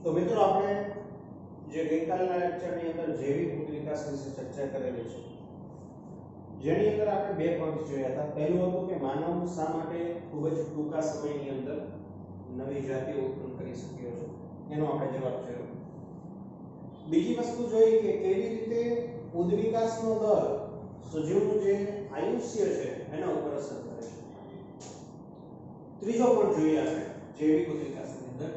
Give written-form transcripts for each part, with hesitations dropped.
તો મિત્રો આપણે જે ગઈકાલના લેક્ચરની અંદર જૈવિક વિકાસ વિશે ચર્ચા કરેલી છે, જેની અંદર આપણે બે પોઈન્ટ જોયા હતા. પહેલું હતું કે માનવ શા માટે ખૂબ જ ટૂંકા સમયની અંદર નવી જાતિઓ ઉત્પન્ન કરી શક્યો છે, એનો આપણે જવાબ જોયો. બીજી વસ્તુ જોઈ કે કેવી રીતે ઉદ્વિકાસનો દર સજીવનું જે આયુષ્ય છે એના ઉપર અસર કરે છે. ત્રીજો પોઈન્ટ જોઈએ આપણે જૈવિક ઉદ્વિકાસની અંદર.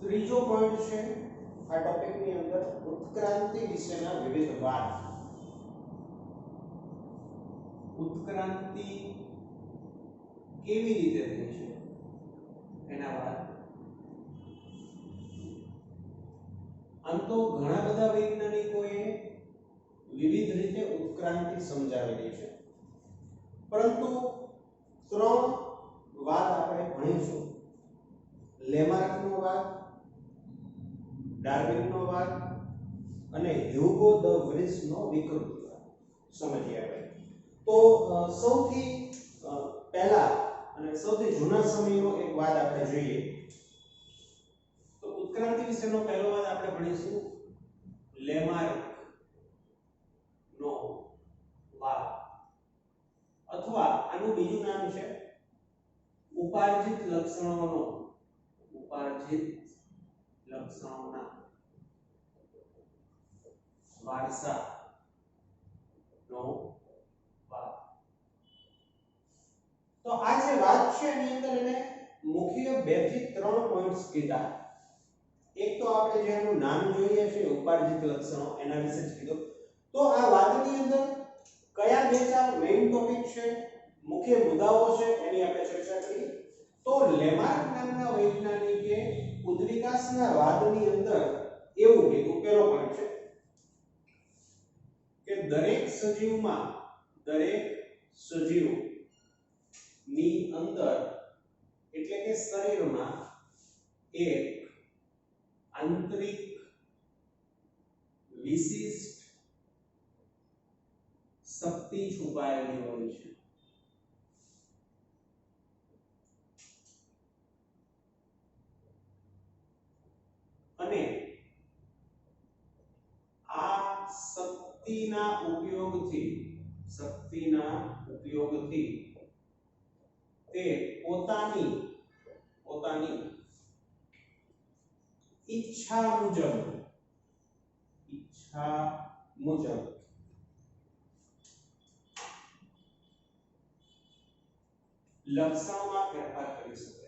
ત્રીજો પોઈન્ટ છે આ ટોપિકની અંદર ઉત્ક્રાંતિ વિશેના વિવિધ વાદ. ઉત્ક્રાંતિ કેવી રીતે થઈ છે એના વાદ. આમ તો ઘણા બધા વૈજ્ઞાનિકોએ વિવિધ રીતે ઉત્ક્રાંતિ સમજાવેલી છે, પરંતુ ત્રણ વાદ આપણે ભણીશું. લેમાર્કનો વાદ, ડાર્વિનનો વાદ અને હ્યુગો ધ વ્રીસનો વિકૃતિવાદ સમજીએ આપણે. તો સૌથી પહેલા અને સૌથી જૂના સમયનો એક વાદ આપણે જોઈએ. તો ઉત્ક્રાંતિ વિશેનો પહેલો વાદ આપણે ભણીશું લેમાર્કનો વાદ, અથવા આનું બીજું નામ છે ઉપાર્જિત લક્ષણોનો લક્ષણોના વારસાનો વાદ. તો આ જે વાત છે એની અંદર એને મુખ્ય 2 થી 3 પોઈન્ટ્સ કીધા. એક તો આપણે જેનું નામ જોઈએ છે ઉપાર્જિત લક્ષણો, એના વિશે જ કીધું. તો આ વાદની અંદર કયા 2-4 મેઇન ટોપિક છે, મુખ્ય મુદ્દાઓ છે, એની આપણે ચર્ચા કરીએ. તો લેમાર્ક નામના વૈજ્ઞાનિકે ઉદ્વિકાસના વાદની અંદર એવું કીધું, પહેલો પોઈન્ટ છે કે દરેક સજીવની અંદર એટલે કે શરીરમાં એક આંતરિક વિશિષ્ટ શક્તિ છુપાયેલી હોય છે. અને આ શક્તિના ઉપયોગથી તે પોતાની ઈચ્છા મુજબ લક્ષણોમાં ફેરફાર કરી શકે છે.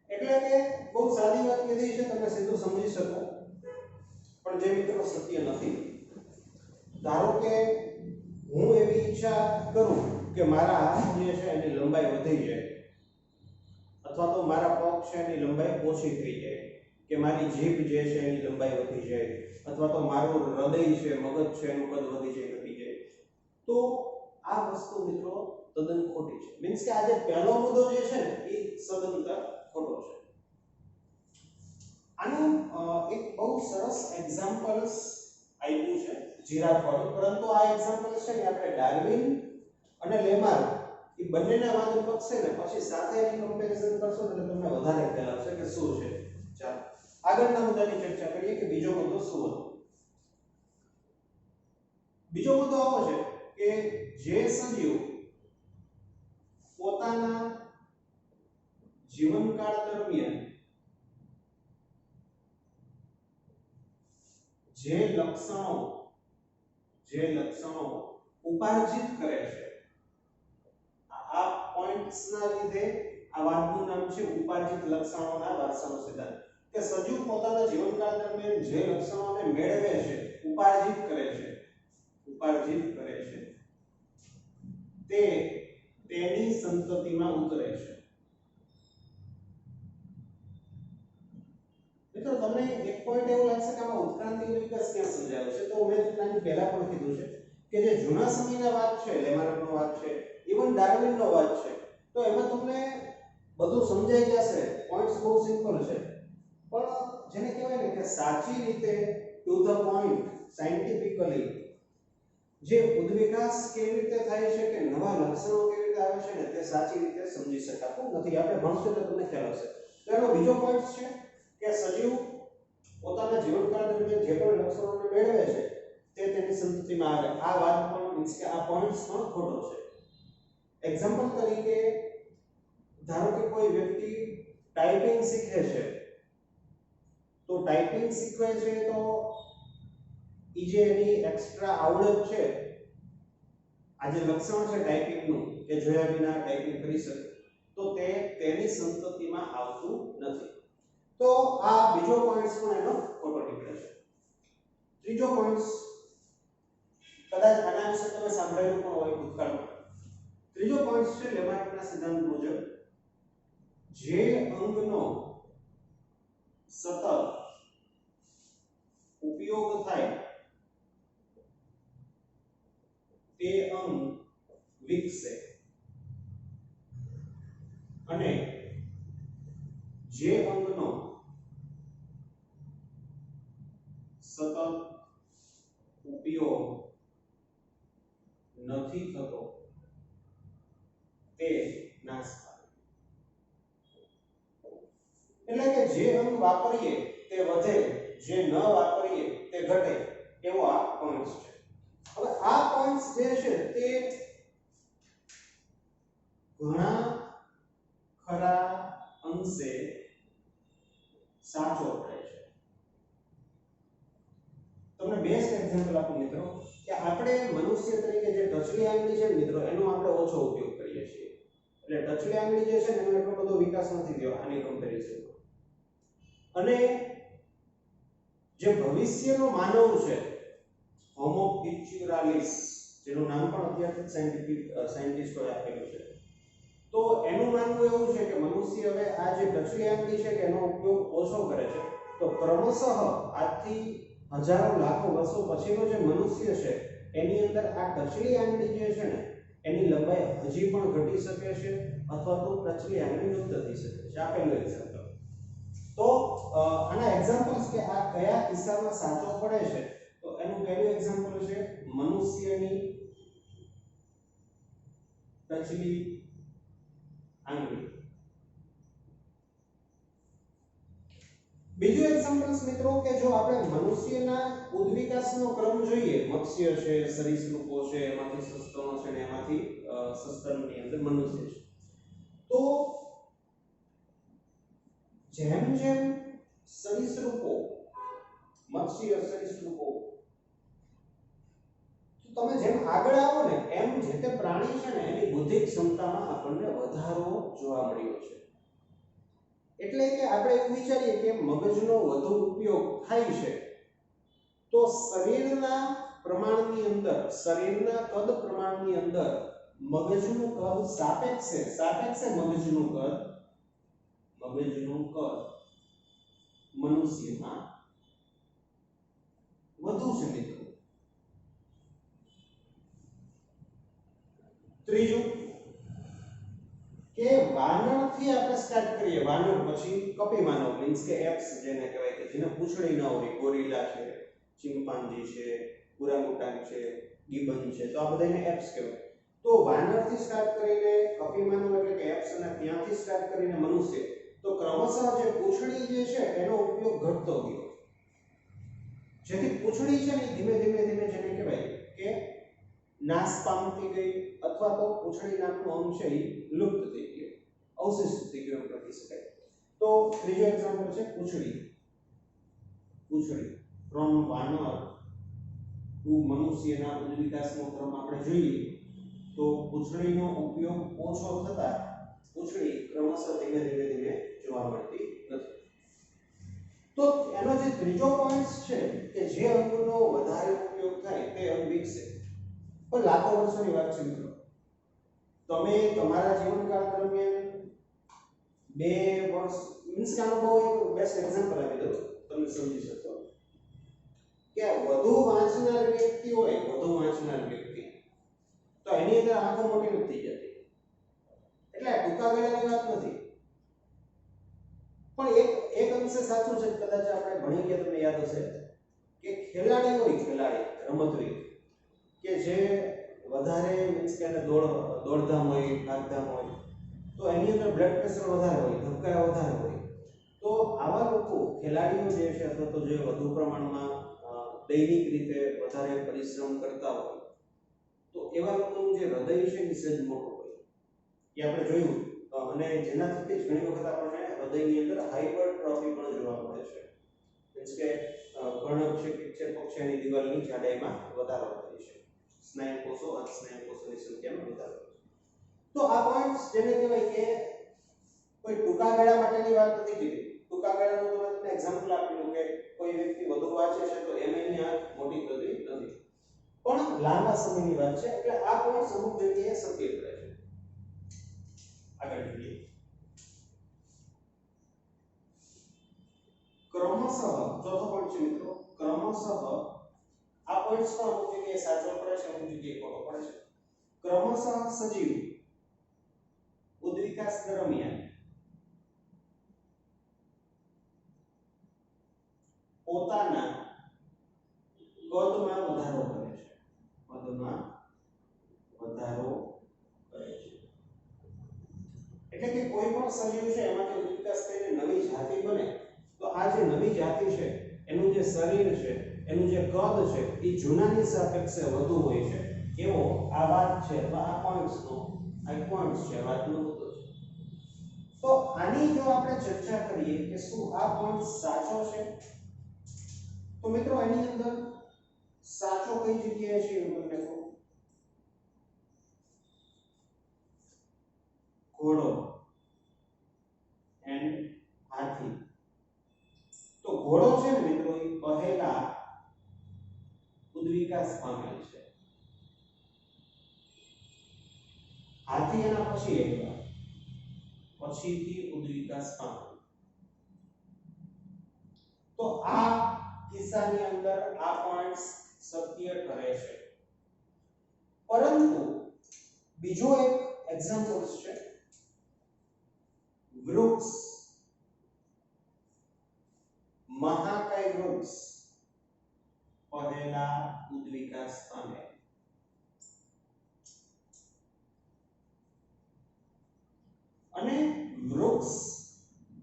એટલે કે બહુ સાદી વાત કીધી છે, તમે સીધું સમજી શકો, પણ જે મિત્રો સત્ય નથી. ધારો કે હું એવી ઈચ્છા કરું કે મારા હાથ જે છે એની લંબાઈ વધી જાય, અથવા તો મારા પગ છે એની લંબાઈ ઓછી થઈ જાય, કે મારી જીભ જે છે એની લંબાઈ વધી જાય, અથવા તો મારું હૃદય છે, મગજ છે એનું કદ વધી જાય, ઘટી જાય. તો આ વસ્તુ મિત્રો તદ્દન ખોટી છે. મીન્સ કે આ જે પહેલો મુદ્દો જે છે ને એ સદંતર ખોટો છે. આનું એક બહુ સરસ એક્ઝામ્પલ્સ આપ્યું છે જીરાફ વાળું, પરંતુ આ એક્ઝામ્પલ છે ને આપણે ડાર્વિન અને લેમાર્ક એ બંનેના વાદ પક્ષ છે ને પછી સાથે એની કમ્પેરિઝન કરશો એટલે તમને વધારે ખ્યાલ આવશે કે શું છે. ચાલો આગળના મુદ્દાની ચર્ચા કરીએ કે બીજો મુદ્દો શું હતો. બીજો મુદ્દો આવો છે કે જે સજીવ પોતાના જીવનકાળ દરમિયાન જે લક્ષણો ઉપાર્જિત કરે છે, આ પોઈન્ટ્સના લીધે આ વાતનું નામ છે ઉપાર્જિત લક્ષણોના વારસાનો સિદ્ધાંત. કે સજીવ પોતાના જીવનકાળ દરમિયાન જે લક્ષણોને મેળવે છે, ઉપાર્જિત કરે છે, તે તેની સંતતિમાં ઉતરે છે. મિત્રો તમને એક પોઈન્ટ એવું લાગશે કે આમાં ઉત્ક્રાંતિનો વિકાસ ક્યાં સમજાયો છે. તો મેં તમને પહેલા પણ કીધું છે કે જે જૂના સમયના વાત છે, લેમાર્કનો વાત છે, ઇવન ડાર્વિનનો વાત છે, તો એમાં તમને બધું સમજાઈ જશે, પોઈન્ટ્સ બહુ સિમ્પલ છે. પણ જેને કહેવાય ને કે સાચી રીતે ટુ ધ પોઈન્ટ સાયન્ટિફિકલી જે ઉદ્વિકાસ કેવી રીતે થાય છે કે નવા લક્ષણો કેવી રીતે આવે છે ને તે સાચી રીતે સમજી શકાતું નથી. આપણે ભણશું તો તમને ખ્યાલ હશે. તો એનો બીજો પોઈન્ટ છે કે સજીવ પોતાના જીવનકાળ દરમિયાન જે પણ લક્ષણોને મેળવે છે તે તેની સંતતિમાં આવે. આ વાત પણ મીન્સ કે આ પોઈન્ટ્સ પણ ખોટો છે. એક્ઝામ્પલ તરીકે ધારો કે કોઈ વ્યક્તિ ટાઈપિંગ શીખે છે, તો ટાઈપિંગ શીખવે છે તો ઈ જે એની એક્સ્ટ્રા આવડત છે, આ જે લક્ષણ છે ટાઈપિંગનું કે જોયા વિના ટાઈપિંગ કરી શકે, તો તે તેની સંતતિમાં આવતું નથી. તો આ બીજો પોઈન્ટ પણ એનો ખોટો નીકળે છે. ત્રીજો પોઈન્ટ કદાચ આના વિશે તમે સાંભળેલું પણ હોય ભૂતકાળમાં. ત્રીજો પોઈન્ટ છે લેમાર્કના સિદ્ધાંત મુજબ જે અંગનો સતત ઉપયોગ થાય તે અંગ વિકસે અને જે અંગનો સતત ઉપયોગ નથી થતો તે નાશ પામે. એટલે કે જે અંગ વાપરીએ તે વધે, જે ન વાપરીએ તે ઘટે, એવો આ પોઈન્ટ છે. હવે આ પોઈન્ટ્સ જે છે તે ઘણા ખરા અંશે સાચો પડે છે. તમને બેસ્ટ એક્ઝામ્પલ આપું મિત્રો કે આપણે મનુષ્ય તરીકે જે ટચલી આંગળી છે મિત્રો એનો આપણે ઓછો ઉપયોગ કરીએ છીએ. એટલે ટચલી આંગળી જે છે ને એનો એટલો બધો વિકાસ નથી થયો આની કમ્પેરિઝનમાં. અને જે ભવિષ્યનો માનવ છે હોમો પિક્ચ્યુરાલિસ, જેનું નામ પણ અત્યારથી સાયન્ટિસ્ટોએ આપેલું છે, તો એનું માનવું એવું છે કે મનુષ્ય હવે આ જે ટચલી આંગળી છે કે એનો ઉપયોગ ઓછો કરે છે, તો ક્રમશઃ આજથી હજારો લાખો વર્ષો પછીનો જે મનુષ્ય છે એની અંદર આ ટચલી આંગળી જે છે ને એની લંબાઈ હજી પણ ઘટી શકે છે અથવા તો ટચલી આંગળી લુપ્ત થઈ શકે છે. આપેલું એક્ઝામ્પલ. તો આના એક્ઝામ્પલ્સ કે આ કયા કિસ્સામાં સાચો પડે છે, તો એનું પહેલું એક્ઝામ્પલ છે મનુષ્યની ટચલી આંગળી. બીજું એક્ઝામ્પલ્સ મિત્રો કે જો આપણે મનુષ્યના ઉદ્વિકાસનો ક્રમ જોઈએ, મત્સ્ય છે, સરીસૃપો છે, એમાંથી સસ્તનો છે ને એમાંથી સસ્તનની અંદર મનુષ્ય છે, તો જેમ જેમ સરીસૃપો, મત્સ્ય સરીસૃપો, તો તમે જેમ આગળ આવો ને એમ જે તે પ્રાણી છે ને એની બૌદ્ધિક ક્ષમતામાં આપણને વધારો જોવા મળ્યો છે. એટલે કે આપણે એવું વિચારીએ કે મગજનો વધુ ઉપયોગ થાય છે તો શરીરના પ્રમાણની અંદર, શરીરના કદ પ્રમાણની અંદર મગજનું કદ સાપેક્ષે મગજનું કદ મનુષ્યમાં વધુ છે મિત્રો. ત્રીજું કે વાનરથી આપણે સ્ટાર્ટ કરીએ, વાનર પછી કપી માનવ મીન્સ કે એપ્સ જેને કહેવાય કે જેને પૂંછડી ન હોય, ગોરિલા છે, ચિમ્પાન્જી છે, ઓરાંગુટાન છે, ગિબન છે, તો આ બધાને એપ્સ કહેવાય. તો વાનરથી સ્ટાર્ટ કરીને કપી માનવ એટલે કે એપ્સ અને ત્યાંથી સ્ટાર્ટ કરીને મનુષ્ય, તો ક્રમશઃ જે પૂંછડી જે છે એનો ઉપયોગ ઘટતો ગયો, જેથી પૂંછડી છે ને ધીમે ધીમે જેને કહેવાય કે નાશ પામતી ગઈ અથવા તો પૂંછડી નામનું અંગ છે એ લુપ્ત થઈ ગયું, અવશિષ્ટ થઈ ગયું એમ કહી શકાય. તો ત્રીજો એક્ઝામ્પલ છે પૂંછડી. ફ્રોમ વાનર ટુ મનુષ્યના ઉદ્વિકાસનો ક્રમ આપણે જોઈએ તો પૂંછડીનો ઉપયોગ ઓછો થતા પૂંછડી ક્રમશઃ ધીમે ધીમે જોવા મળતી નથી. તો એનો જે ત્રીજો પોઈન્ટ છે કે જે અંગનો વધારે ઉપયોગ થાય તે અંગ વિકસે, પણ લાખો વર્ષોની વાત છે મિત્રો. તમે તમારા જીવનકાળ દરમિયાન 2 વર્ષ મીન્સ કે આનો બહુ એક બેસ્ટ એક્ઝામ્પલ આપી દઉં તમે સમજી શકો કે વધુ વાંચનાર વ્યક્તિ તો એની અંદર આંખો મોટી નથી થઈ જતી, એટલે ટૂંકા ગાળાની વાત નથી, પણ એક અંશે સાચું છે, કદાચ આપણે ભણી ગયા તમને યાદ હશે કે ખેલાડી હોય, ખેલાડી રમતવીર કે જે વધારે મીન્સ કે દોડધામ હોય, ભાગધામ હોય, તો એની અંદર બ્લડ પ્રેશર વધારે હોય, ધબકારા વધારે હોય, તો આવા લોકો ખેલાડીઓ જે છે અથવા તો જે વધુ પ્રમાણમાં દૈનિક રીતે વધારે પરિશ્રમ કરતા હોય, તો એવા લોકોનું જે હૃદય છે એ સહેજ મોટું હોય, એ આપણે જોયું, અને જેના થકી જ ઘણી વખત આપણને હૃદયની અંદર હાઇપરટ્રોફી પણ જોવા મળે છે, મીન્સ કે કર્ણકશેપક્ષની દિવાલની જાડાઈમાં વધારો થાય છે, સ્નાયુકોષો અને સ્નાયુકોષોની સંખ્યામાં વધારો થાય છે. તો આ પોઈન્ટ્સ જેને કહેવાય કે કોઈ ટૂંકા ગાળા માટેની વાત નથી કીધી. ટૂંકા ગાળાનું તો તમને એક્ઝામ્પલ આપેલું કે કોઈ વ્યક્તિ વધુ વાંચે છે તો એની આંખ મોટી થતી નથી, પણ લાંબા સમયની વાત છે એટલે આ પોઈન્ટ્સ અમુક જગ્યાએ સત્ય કરે છે. આગળ જોઈએ. ક્રમશઃ, ચોથો પોઈન્ટ છે મિત્રો, ક્રમશઃ આ પોઈન્ટ્સ પણ અમુક જગ્યાએ સાચો પડે છે, અમુક જગ્યાએ ખોટો પડે છે. ક્રમશઃ સજીવ ઉદ્વિકાસ દરમિયાન પોતાના કદમાં વધારો કરે છે, કદમાં વધારો કરે છે. એટલે કે કોઈ પણ સજીવ છે એમાંથી ઉદ્વિકાસ થઈને નવી જાતિ બને, તો આ જે નવી જાતિ છે એનું જે શરીર છે, એનું જે કદ છે એ જૂનાની સાપેક્ષે વધુ હોય છે, એવો આ વાત છે. તો આ પોઈન્ટ્સનો છે, વાતનો મુદ્દો છે. તો આની જો આપણે ચર્ચા કરીએ કે શું આ પોઈન્ટ સાચો છે, તો મિત્રો એની અંદર સાચો કઈ જગ્યાએ છે એવું તમને કહું. ઘોડો એન્ડ હાથી. તો ઘોડો છે ને મિત્રો એ પહેલા ઉદ્વિકાસ પામેલ છે, હાથી એના પછી આવ્યા, પછીથી ઉદ્વિકાસ પામેલ. તો આ કિસ્સાની અંદર આ પોઈન્ટ્સ સત્ય ઠરે છે. પરંતુ બીજો એક એક્ઝામ્પલ છે, વૃક્ષ, મહાકાય વૃક્ષ પહેલા ઉદ્વિકાસ પામે અને વૃક્ષ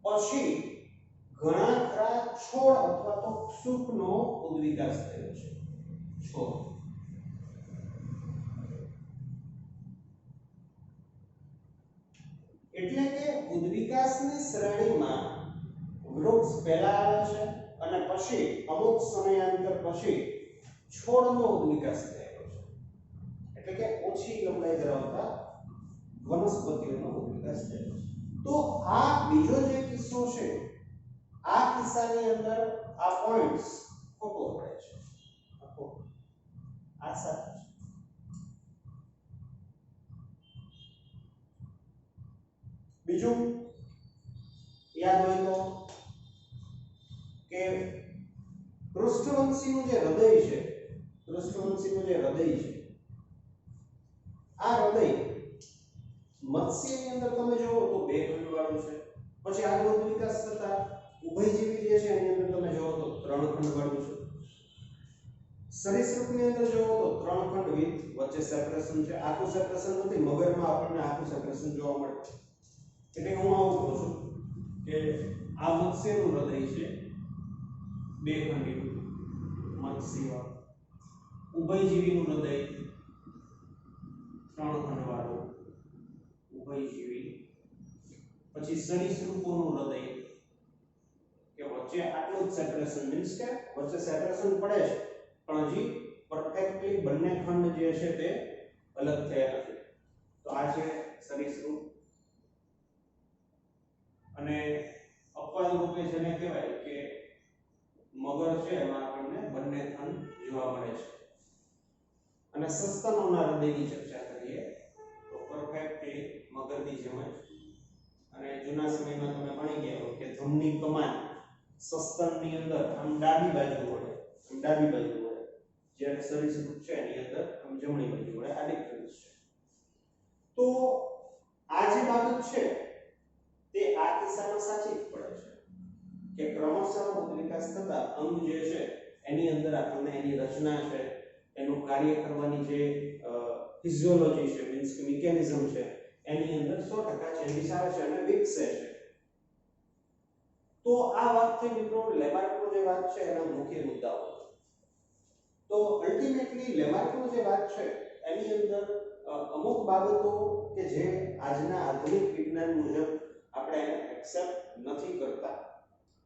પછી ઘણા ખરા છોડ અથવા તો ક્ષુપનો ઉદ્વિકાસ થયો છે. છોડ એટલે કે ઉદ્વિકાસની શ્રેણીમાં વૃક્ષ પહેલા આવે છે અને પછી અમુક સમયાંતર પછી છોડનો ઉદ્વિકાસ થયો છે, એટલે કે ઓછી લંબાઈ ધરાવતા વનસ્પતિઓનો ઉદ્વિકાસ થયો છે. તો આ બીજો જે કિસ્સો છે, આ કિસ્સાની અંદર આ પોઈન્ટ્સ ખોટો પડે છે, આ સાચું છે. બીજું યાદ હોય તો કે પૃષ્ઠવંશીનું જે હૃદય છે, પૃષ્ઠવંશીનું જે હૃદય છે, આ હૃદય મત્સ્યની અંદર તમે જોવો તો 2 ખંડ વાળું છે, પછી આગળ ઉદ્વિકાસ થતા ઉભયજીવી જે છે એની અંદર તમે જોવો તો 3 ખંડ વાળું છે, સરીસૃપની અંદર જોવો તો 3 ખંડ વિથ વચ્ચે સેપરેશન છે. આખું સેપરેશન નથી, મગરમાં આપણને આખું સેપરેશન જોવા મળે. એટલે હું આવું કહું છું કે આ મત્સ્યનું હૃદય છે 2 ખંડી મત્સ્ય, ઉભયજીવીનું હૃદય 3 ખંડ વાળું ઉભયજીવી, પછી સરીસૃપોનું હૃદય કે વચ્ચે આટલું જ સેપરેશન, મીન્સ કે વચ્ચે સેપરેશન પડે છે પણ હજી પરફેક્ટલી બંને ખંડ જે છે તે અલગ થયા નથી. તો આ છે સરીસૃપ. અને અપવાદ રૂપે જેને કહેવાય કે મગર છે, એમાં આપણને બંને ખંડ જોવા મળે છે. અને સસ્તનોના હૃદયની ચર્ચા કરીએ તો પરફેક્ટલી મગરની જેમ જ, અને જૂના સમયમાં તમે ભણી ગયા હો કે ધૂમની કમાન સસ્તનની અંદર આમ ડાબી બાજુ વળે, જ્યારે સરીસૃપ છે એની અંદર આમ જમણી બાજુ વળે. આ ડિફરન્સ છે. તો આ જે બાબત છે તે આ કિસ્સામાં સાચી પડે છે. કે ક્રમશઃ ઉદ્વિકાસ થતા અંગ જે છે એની અંદર આપણને એની રચના છે, એનું કાર્ય કરવાની જે ફિઝિયોલોજી છે, મીન્સ કે મિકેનિઝમ છે, એની અંદર 100% ચેન્જીસ આવે છે અને વિકસે છે. તો આ વાત થઈ મિત્રો લેમાર્કનો જે વાત છે એના મુખ્ય મુદ્દાઓ. તો અલ્ટિમેટલી લેમાર્કનો જે વાત છે એની અંદર અમુક બાબતો કે જે આજના આધુનિક વિજ્ઞાન મુજબ આપણે એને એક્સેપ્ટ નથી કરતા.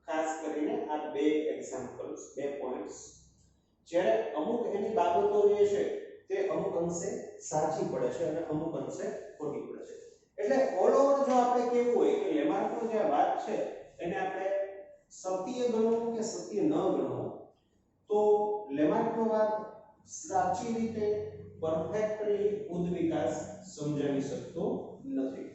ખાસ કરીને આ બે એક્ઝામ્પલ્સ, બે પોઈન્ટ્સ, જ્યારે અમુક એની બાબતો જે છે તે અમુક અંશે સાચી પડે છે અને અમુક અંશે ખોટી પડે છે. એટલે ઓલ ઓવર જો આપણે કહેવું હોય કે લેમાર્કનો જે વાત છે એને આપણે સત્ય ગણવું કે સત્ય ન ગણવું, તો લેમાર્કનો વાત સાચી રીતે પરફેક્ટલી ઉદ્વિકાસ સમજાવી શકતો નથી.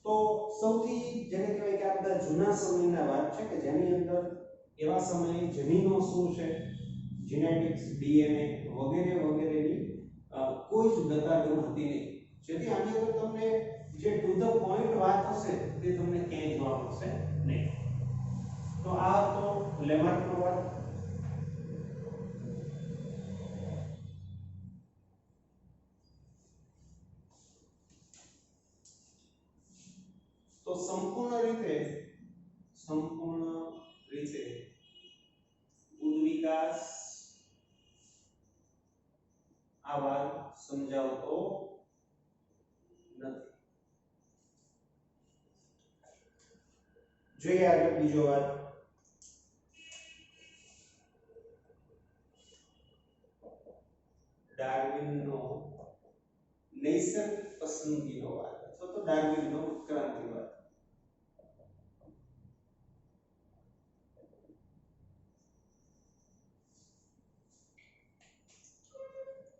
તો સૌથી જેને કહેવાય કે આ બધા જૂના સમયના વાત છે કે જેની અંદર એવા સમયે જનીનો શું છે, જીનેટિક્સ, ડીએનએ વગેરે વગેરેની કોઈ જ દતાગમ હતી નહીં. જેથી આની અંદર તમને જે ટુ ધ પોઈન્ટ વાત હશે તે તમને ક્યાંય જોવા મળશે નહીં. તો આ તો લેમાર્કનો વાત. તો સંપૂર્ણ રીતે ઉદ્વિકાસ આ વાત સમજાવતો નથી. જોઈએ આગળ બીજો વાત. ડાર્વિનનો નૈસર્ગિક પસંદગીનો વાત અથવા તો ડાર્વિનનો ઉત્ક્રાંતિવાદ.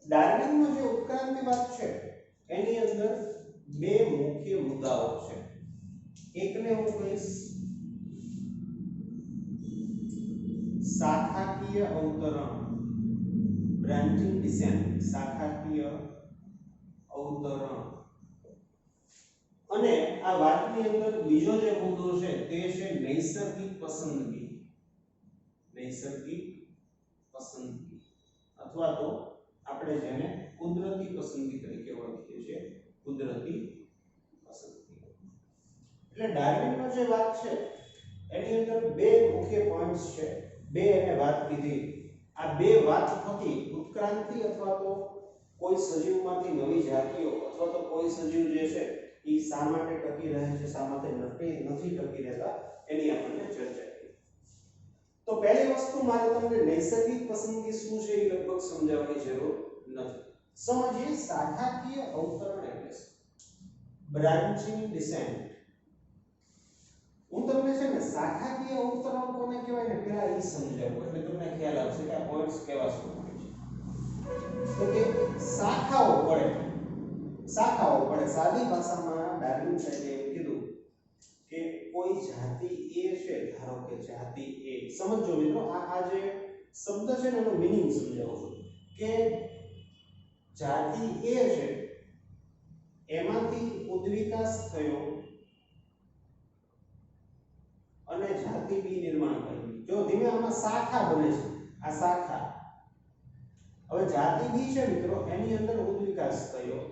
ડાર્વિનનો જે ઉત્ક્રાંતિવાદ છે એની અંદર બે મુખ્ય મુદ્દાઓ છે. એકને હું કહીશ શાખાકીય અવતરણ, બ્રાન્ચિંગ ડિસેન્ટ, શાખાકીય અવતરણ. અને આ વાતની અંદર બીજો જે મુદ્દો છે તે છે નૈસર્ગિક પસંદગી. નૈસર્ગિક પસંદગી અથવા તો આપણે જેને કુદરતી પસંદગી તરીકે ઓળખીએ છીએ, કુદરતી પસંદગી. એટલે ડાર્વિનનો જે વાત છે એની અંદર બે મુખ્ય પોઈન્ટ્સ છે, બે એને વાત કીધી. આ બે વાત થકી ઉત્ક્રાંતિ અથવા તો કોઈ સજીવમાંથી નવી જાતિઓ અથવા તો કોઈ સજીવ જે છે એ શા માટે ટકી રહે છે, શા માટે નથી ટકી રહેતા, એની આપણને ચર્ચા કરી. તો પહેલી વસ્તુ મારે તમને નૈસર્ગિક પસંદગી શું છે એ લગભગ સમજાવવાની જરૂર નથી. સમજીએ શાખાકીય અવતરણ એટલે શું, બ્રાન્ચિંગ ડિસેન્ટ. હું તમને છે ને શાખાકીય અવતરણ કોને કહેવાય ને પહેલા એ સમજાવું એટલે તમને ખ્યાલ આવશે કે આ પોઈન્ટ્સ કેવા શું હોય છે. તો કે શાખાઓ પડે. સાદી ભાષામાં ડાર્વિન સાહેબે એવું કીધું કે કોઈ જાતિ એ છે, ધારો કે જાતિ એ, સમજો મિત્રો આ જે શબ્દ છે ને એનો મીનિંગ સમજાવું છું કે જાતિ એ છે એમાંથી ઉદ્વિકાસ થયો અને જાતિ બી નિર્માણ કર્યું. જો ધીમે આમાં શાખા બને છે, આ શાખા. હવે જાતિ બી છે મિત્રો એની અંદર ઉદ્વિકાસ થયો,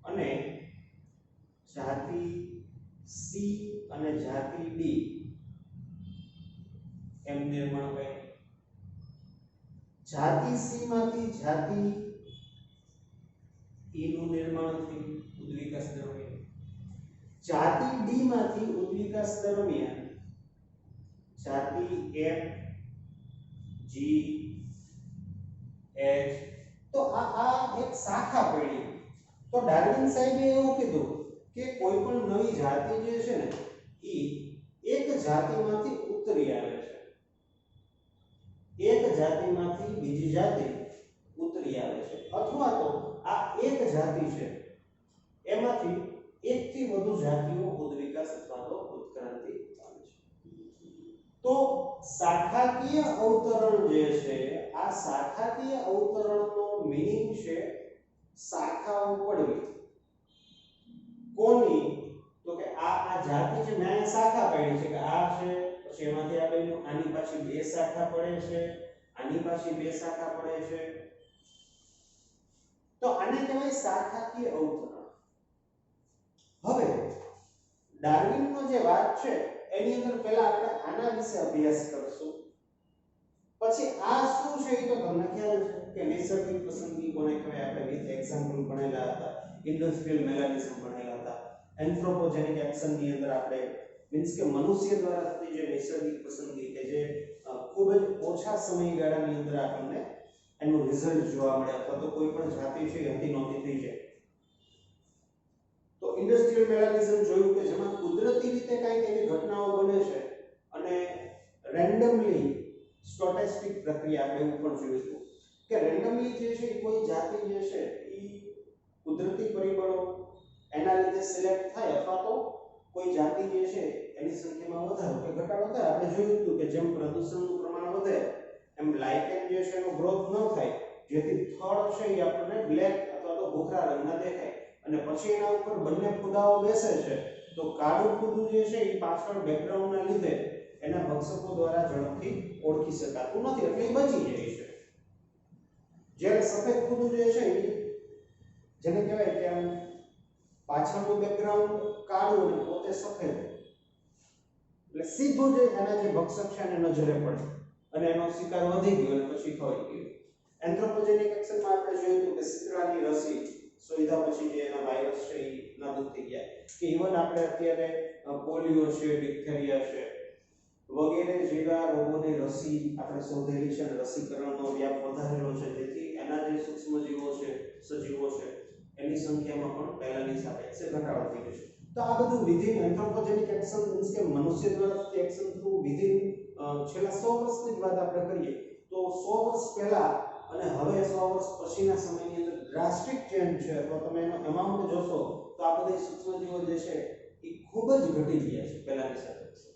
અને જાતિ સી અને જાતિ ડી એમ નિર્માણ કર્યું. જાતિ સી માંથી જાતિ ઈ નું નિર્માણ થયું ઉદ્વિકાસ દરમિયાન. જાતિ ડી માંથી ઉદ્વિકાસ દરમિયાન જાતિ એફ, જી, એચ, તો આ એક શાખા પડી. તો ડાર્વિન સાહેબે એવું કીધું કે કોઈ પણ નવી જાતિ જે છે ને એ એક જાતિમાંથી ઉતરી આવે છે, એક જાતિમાંથી બીજી જાતિ ઉતરી આવે છે, અથવા તો આ એક જાતિ છે એમાંથી એકથી વધુ જાતિઓ ઉદ્વિકાસ અથવા તો ઉત્ક્રાંતિ પામે છે. તો શાખાકીય અવતરણ જે છે, આ શાખાકીય અવતરણનો મીનિંગ છે શાખાઓ પડવી. કોની? તો કે આ જાતિ છે મેં અહીંયા શાખા પાડી છે કે આ છે, પછી એમાંથી આ બેનું આની પાછી બે શાખા પડે છે, આની પાછી બે શાખા પડે છે, તો આને કહેવાય શાખાકીય અવતરણ. હવે ડાર્વિનનો જે વાત છે એની અંદર પહેલા આપણે આના વિશે અભ્યાસ કરશું, પછી આ શું છે એ તો તમને ખ્યાલ છે કે નૈસર્ગિક પસંદગી કોને કહેવાય. આપણે વિથ એક્ઝામ્પલ ભણેલા હતા, ઇન્ડસ્ટ્રીયલ મેલાનિઝમ ભણેલા હતા, એન્થ્રોપોજેનિક એક્શન ની અંદર આપણે મીન્સ કે મનુષ્ય દ્વારા થતી જે નૈસર્ગિક પસંદગી કે જે ખૂબ જ ઓછા સમયગાળાની અંદર આપણને એનું રિઝલ્ટ જોવા મળે અથવા તો કોઈ પણ જાતિ છે હતી નહોતી થઈ જાય. તો ઇન્ડસ્ટ્રીયલ મેલાનિઝમ જોયું કે જેમાં કુદરતી રીતે કંઈક એવી ઘટનાઓ બને છે અને રેન્ડમલી સ્ટોકેસ્ટિક પ્રક્રિયા આપણે એવું પણ જોયું હતું કે રેન્ડમલી જે છે કોઈ જાતિ જે છે એ કુદરતી પરિબળો એના લીધે સિલેક્ટ થાય અથવા તો કોઈ જાતિ જે છે એની સંખ્યામાં વધારો કે ઘટાડો થાય. આપણે જોયું હતું કે જેમ પ્રદૂષણનું પ્રમાણ વધે એમ લાઇકેન જે છે એનો ગ્રોથ ન થાય, જેથી થડ છે એ આપણને બ્લેક અથવા તો ભૂખરા રંગના દેખાય અને પછી એના ઉપર બંને ફૂદાઓ બેસે છે તો કાળું ફૂદું જે છે એ પાછળ બેકગ્રાઉન્ડના લીધે એના ભક્ષકો દ્વારા ઝડપથી ઓળખી શકાતું નથી એટલે એ બચી જાય છે. જ્યારે સફેદ ફૂદું જે છે એ જેને કહેવાય કે આમ પાછળનું બેકગ્રાઉન્ડ કાળું અને પોતે સફેદ એટલે સીધું જે એના જે ભક્ષક છે એને નજરે પડે અને એનો શિકાર વધી ગયો અને પછી ખવાઈ ગયો. એન્થ્રોપોજેનિક એક્શનમાં આપણે જોયું હતું કે શીતળાની રસી સોઈધા પછી જે એના વાયરસ છે એ નાબૂદ થઈ ગયા, કે ઇવન આપણે અત્યારે પોલિયો છે, ડિપ્થેરિયા છે વગેરે જેવા રોગોની રસી આપણે શોધેલી છે અને રસીકરણનો વ્યાપ વધારેલો છે, જેથી એના જે સૂક્ષ્મજીવો છે, સજીવો છે એની સંખ્યામાં પણ પહેલાની સાપેક્ષે ઘટાડો થઈ ગયો છે. તો આ બધું વિધિન એન્થ્રોપોજેનિક એક્શન મીન્સ કે મનુષ્ય દ્વારા થતી એક્શન થ્રુ વિધિન છેલ્લા 100 વર્ષની જ વાત આપણે કરીએ તો 100 વર્ષ પહેલા અને હવે 100 વર્ષ પછીના સમયની અંદર ડ્રાસ્ટિક ચેન્જ છે. તો તમે એનો અમાઉન્ટ જોશો તો આ બધા સૂક્ષ્મજીવો જે છે એ ખૂબ જ ઘટી ગયા છે પહેલાની સાપેક્ષે.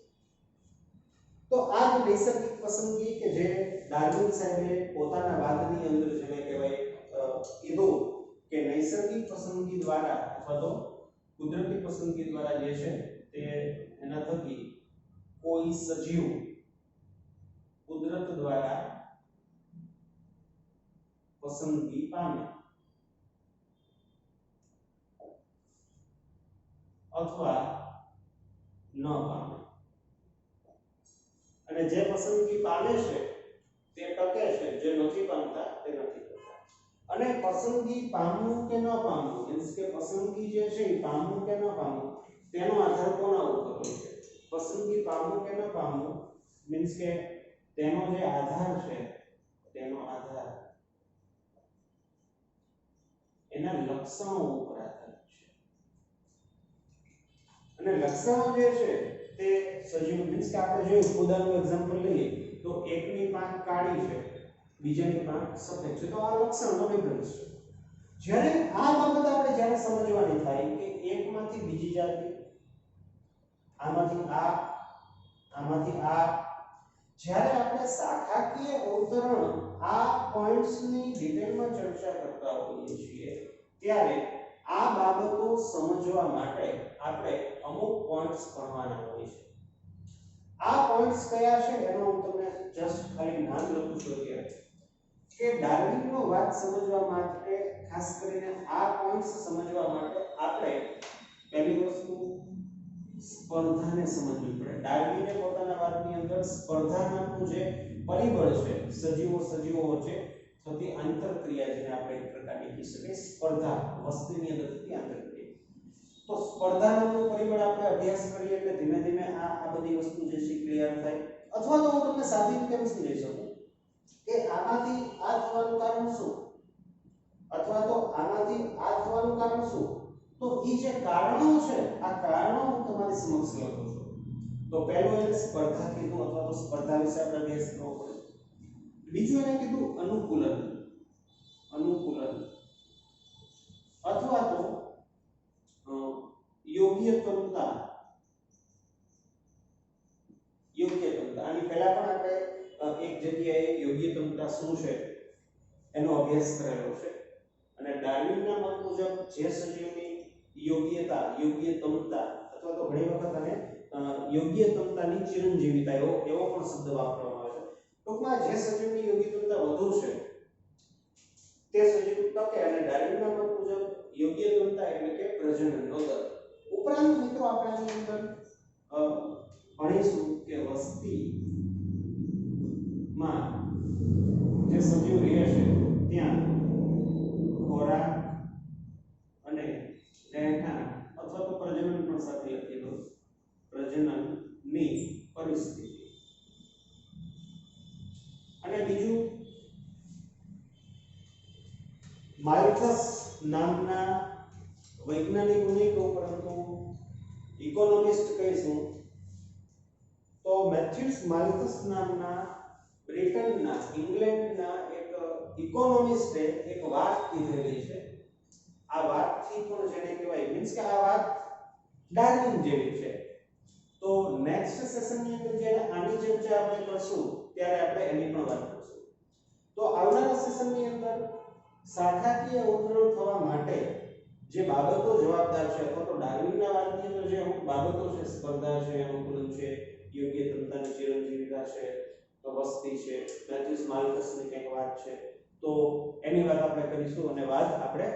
તો આ જ નૈસર્ગિક પસંદગી કે જે ડાર્વિન સાહેબે પોતાના વાદની અંદર જેને કહેવાય કીધું કે નૈસર્ગિક પસંદગી દ્વારા અથવા તો કુદરતી પસંદગી દ્વારા જે છે તે એના થકી કોઈ સજીવ કુદરત દ્વારા પસંદગી પામે અથવા ન પામે, અને જે પસંદગી પામે છે તે ટકે છે, જે નથી પામતા તે નથી ટકતા. અને પસંદગી પામવું કે ન પામવું મીન્સ કે પસંદગી જે છે એ પામવું કે ન પામવું તેનો આધાર કોના ઉપર હોય છે? પસંદગી પામવું કે ન પામવું મીન્સ કે તેનો જે આધાર છે તેનો આધાર એના લક્ષણો ઉપર આધારિત છે. અને લક્ષણો જે છે તે સજીવ મીન્સ કે આપણે જોયું ખુદાનું એક્ઝામ્પલ લઈએ તો એકની પાંખ કાળી છે, બીજાની પાંખ સફેદ છે, તો આ લક્ષણનો ડિફરન્સ છે. જ્યારે આ બાબત આપણે જ્યારે સમજવાની થાય કે એકમાંથી બીજી જાતિ, આમાંથી આ, જ્યારે આપણે શાખાકીય અવતરણ આ પોઈન્ટ્સની ડિટેલમાં ચર્ચા કરતા હોઈએ છીએ ત્યારે આ બાબતો સમજવા માટે આપણે અમુક પોઈન્ટ્સ ભણવાના હોય છે. આ પોઈન્ટ્સ કયા છે એનો હું તમને જસ્ટ ખાલી નામ લખું છું અત્યારે કે ડાર્વિનનો વાત સમજવા માટે, ખાસ કરીને આ પોઈન્ટ્સ સમજવા માટે આપણે પહેલી વસ્તુ સ્પર્ધાને સમજવી પડે. ડાર્વિને પોતાના વાતની અંદર સ્પર્ધા નામનું જે પરિબળ છે સજીવો વચ્ચે થતી આંતરક્રિયા જેને આપણે એક પ્રકારની કહી શકીએ સ્પર્ધા, વસ્તીની અંદર થતી આંતરક્રિયા. તો સ્પર્ધા નામનું પરિબળ આપણે અભ્યાસ કરીએ એટલે ધીમે ધીમે આ બધી વસ્તુ જે છે ક્લિયર થાય. અથવા તો હું તમને સાદી રીતે એમ સમજાવી શકું કે આમાંથી આ થવાનું કારણ શું, અથવા તો આમાંથી આ થવાનું કારણ શું, તો એ જે કારણો છે આ કારણો હું તમારી સમક્ષ લખું છું. તો પહેલું એને સ્પર્ધા કીધું અથવા તો સ્પર્ધા વિશે આપણે અભ્યાસ કરવો પડે. બીજું એને કીધું અનુકૂલન અથવા તો યોગ્યતમતા. આની પહેલા પણ આપણે એક જગ્યાએ યોગ્યતમતા શું છે એનો અભ્યાસ કરેલો છે અને ડાર્વિનના મત મુજબ જે સજીવની યોગ્યતમતા અથવા તો ઘણી વખત આને યોગ્યતમતાની ચિરંજીવિતા એવો પણ શબ્દ વાપરવામાં આવે છે. ટૂંકમાં જે સજીવની યોગ્યતમતા વધુ છે તે સજીવ ટકે, અને ડાર્વિનના મત મુજબ યોગ્યતમતા એટલે કે પ્રજનનનો દર. ઉપરાંત મિત્રો આપણે આની અંદર ભણીશું કે વસ્તીમાં જે સજીવ રહે છે ત્યાં ખોરાક અને રહેઠાણ અથવા તો પ્રજનન પણ સાથે લખેલું, પ્રજનનની પરિસ્થિતિ. અને બીજું, માલ્થસ નામના વૈજ્ઞાનિક નહીં કહું પરંતુ ઇકોનોમિસ્ટ કહીશું તો મેથ્યુસ માલ્થસ નામના બ્રિટનના ઇંગ્લેન્ડના એક ઇકોનોમિસ્ટે એક વાત કીધેલી છે. આ વાતથી પણ જેને કહેવાય મીન્સ કે આ વાત ડાર્વિન જેવી છે. તો નેક્સ્ટ સેશનની અંદર જ્યારે આની ચર્ચા આપણે કરશું ત્યારે આપણે એની પણ વાત કરશું. તો આવનારા સેશનની અંદર શાખાકીય ઉત્ક્રમણ થવા માટે જે બાબતો જવાબદાર છે અથવા તો ડાર્વિનના વાતની અંદર જે અમુક બાબતો છે, સ્પર્ધા છે, અનુકૂલન છે, યોગ્યતમતાની ચિરંજીવિતા છે, તો વસ્તી છે, મેથ્યુસ માલ્થસની કંઈક વાત છે, તો એની વાત આપણે કરીશું અને વાત આપણે